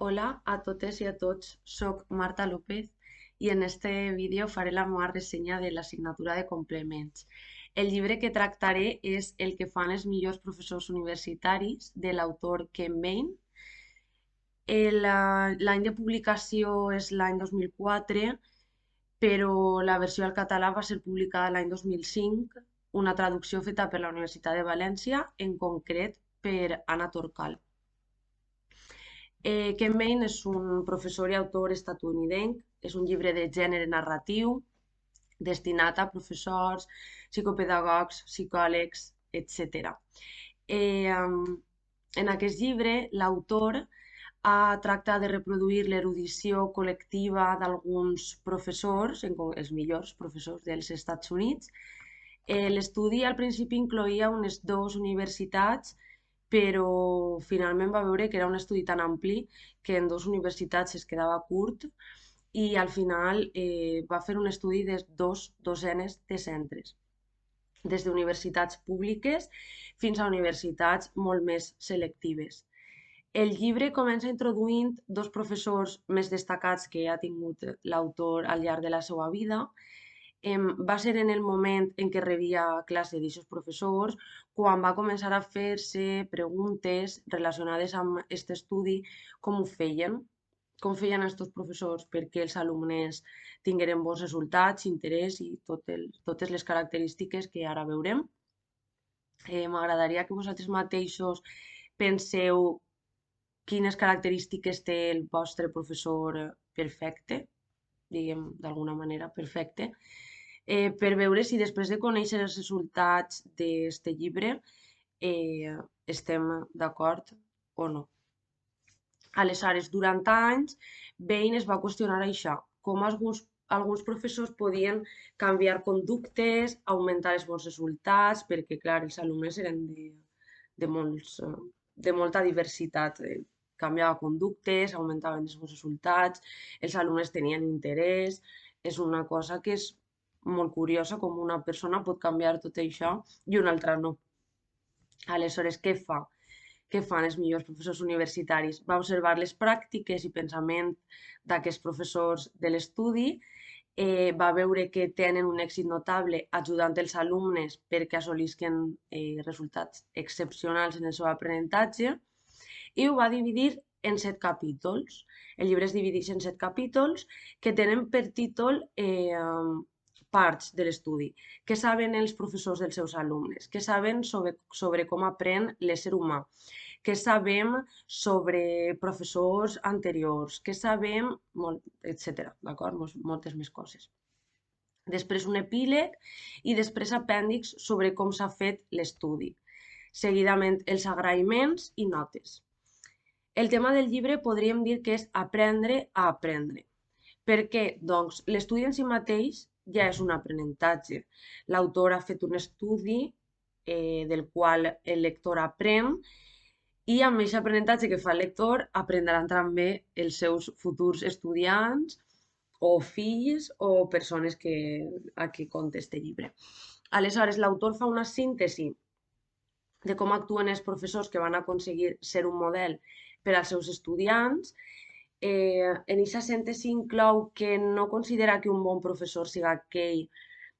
Hola a totes i a tots, soc Marta López i en este vídeo faré la meva ressenya de l'assignatura de complements. El llibre que tractaré és El que fan els millors professors universitaris, de l'autor Ken Bain. L'any de publicació és l'any 2004, però la versió al català va ser publicada l'any 2005, una traducció feta per la Universitat de València, en concret per Anna Torcal. Ken Bain és un professor i autor estatunidenc, és un llibre de gènere narratiu destinat a professors, psicopedagogs, psicòlegs, etc. En aquest llibre, l'autor tracta de reproduir l'erudició col·lectiva d'alguns professors, els millors professors dels Estats Units. L'estudi al principi incloïa unes dues universitats, però finalment va veure que era un estudi tan ampli que en dues universitats es quedava curt i al final va fer un estudi de dosenes de centres, des d'universitats públiques fins a universitats molt més selectives. El llibre comença introduint dos professors més destacats que ha tingut l'autor al llarg de la seva vida. Va ser en el moment en què rebia classe d'aquests professors quan va començar a fer-se preguntes relacionades amb aquest estudi, com ho feien, com feien aquests professors perquè els alumnes tingueren bons resultats, interès i totes les característiques que ara veurem. M'agradaria que vosaltres mateixos penseu quines característiques té el vostre professor perfecte, diguem d'alguna manera perfecte, per veure si després de conèixer els resultats d'aquest llibre estem d'acord o no. Aleshores, durant anys, Bain es va qüestionar això, com alguns professors podien canviar conductes, augmentar els bons resultats, perquè, clar, els alumnes eren de molta diversitat. Canviava conductes, augmentaven els bons resultats, els alumnes tenien interès. És una cosa que és molt curiosa, com una persona pot canviar tot això i una altra no. Aleshores, què fan els millors professors universitaris? Va observar les pràctiques i pensament d'aquests professors de l'estudi, va veure que tenen un èxit notable ajudant els alumnes perquè assolisquen resultats excepcionals en el seu aprenentatge i ho va dividir en 7 capítols. El llibre es divideix en 7 capítols que tenen per títol parts de l'estudi. Què saben els professors dels seus alumnes? Què saben sobre com aprèn l'ésser humà? Què sabem sobre professors anteriors? Què sabem? Etc. D'acord? Moltes més coses. Després un epíleg i després apèndix sobre com s'ha fet l'estudi. Seguidament els agraïments i notes. El tema del llibre podríem dir que és aprendre a aprendre. Per què? Doncs l'estudi en si mateix ja és un aprenentatge. L'autor ha fet un estudi del qual el lector aprèn i amb aquest aprenentatge que fa el lector aprendran també els seus futurs estudiants o fills o persones a qui conta este llibre. Aleshores, l'autor fa una síntesi de com actuen els professors que van aconseguir ser un model per als seus estudiants. En aquesta síntesi inclou que no considera que un bon professor siga aquell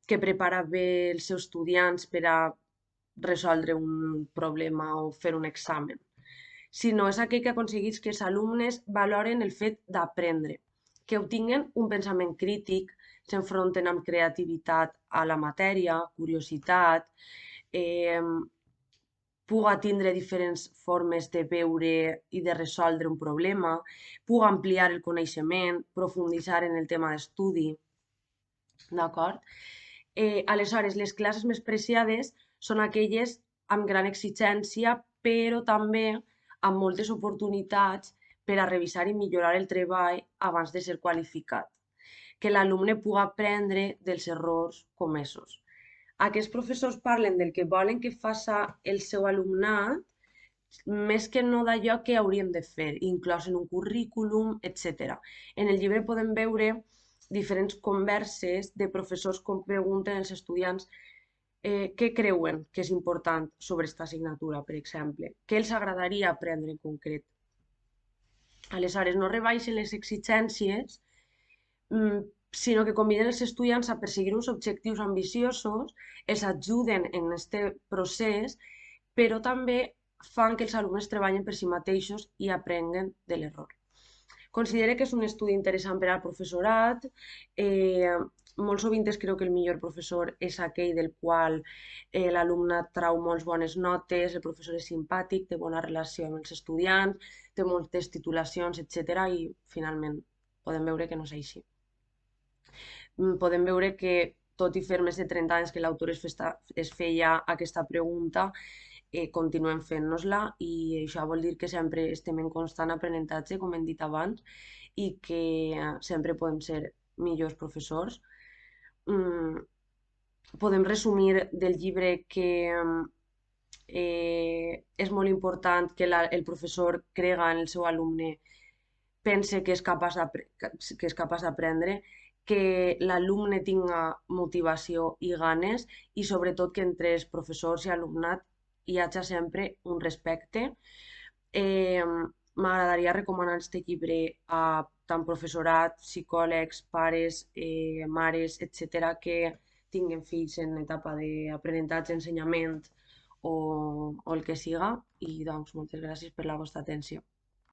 que prepara bé els seus estudiants per a resoldre un problema o fer un examen, sinó és aquell que aconsegueix que els alumnes valoren el fet d'aprendre, que obtinguen un pensament crític, s'enfronten amb creativitat a la matèria, curiositat, puga tindre diferents formes de veure i de resoldre un problema, puga ampliar el coneixement, profunditzar en el tema d'estudi, d'acord? Aleshores, les classes més preciades són aquelles amb gran exigència, però també amb moltes oportunitats per a revisar i millorar el treball abans de ser qualificat, que l'alumne pugui aprendre dels errors comesos. Aquests professors parlen del que volen que faci el seu alumnat, més que no d'allò que hauríem de fer, inclòs en un currículum, etc. En el llibre podem veure diferents converses de professors com pregunten als estudiants què creuen que és important sobre aquesta assignatura, per exemple, què els agradaria aprendre en concret. Aleshores, no rebaixen les exigències, sinó que conviden els estudiants a perseguir uns objectius ambiciosos, els ajuden en aquest procés, però també fan que els alumnes treballin per si mateixos i aprenguen de l'error. Considere que és un estudi interessant per al professorat. Molt sovint es creu que el millor professor és aquell del qual l'alumnat trau molt bones notes, el professor és simpàtic, té bona relació amb els estudiants, té moltes titulacions, etc. I finalment podem veure que no és així. Podem veure que, tot i fer més de 30 anys que l'autor es feia aquesta pregunta, continuem fent-nos-la i això vol dir que sempre estem en constant aprenentatge, com hem dit abans, i que sempre podem ser millors professors. Mm, Podem resumir del llibre que és molt important que el professor crega en el seu alumne, pense que és capaç d'aprendre, que l'alumne tinga motivació i ganes i sobretot que entre els professors i alumnat hi hagi sempre un respecte. Eh, M'agradaria recomanar aquest llibre a tant professorat, psicòlegs, pares, mares, etc., que tinguen fills en etapa d'aprenentatge, ensenyament o el que siga. I doncs moltes gràcies per la vostra atenció.